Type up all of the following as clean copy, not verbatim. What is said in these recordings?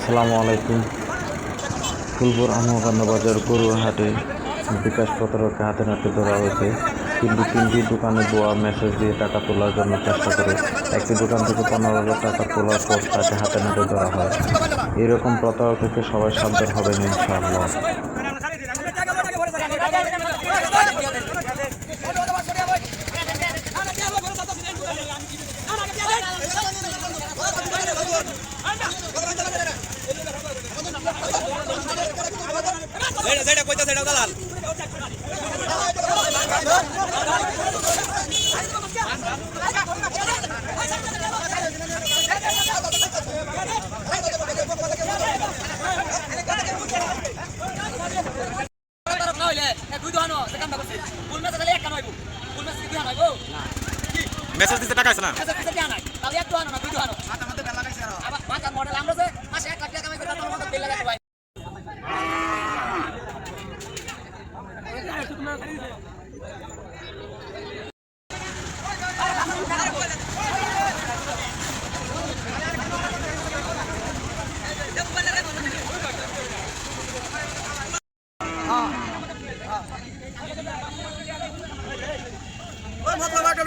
আসসালামু আলাইকুম। ফুলপুর আমকান্দা বাজার গরুর হাটে বিকাশ প্রতারককে হাতে নাতে ধরা হয়েছে। কিন্তু তিনটি দোকানে ভুয়া মেসেজ দিয়ে টাকা তোলার জন্য চেষ্টা করে একটি দোকান থেকে 15,000 টাকা তোলার পর তাকে হাতে নাতে ধরা হয়। এরকম প্রতারক থেকে সবাই সাবধান হবেন ইনশাআল্লাহ। মেসেজ দিতে টাকা আছে না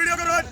ভিডিও করুন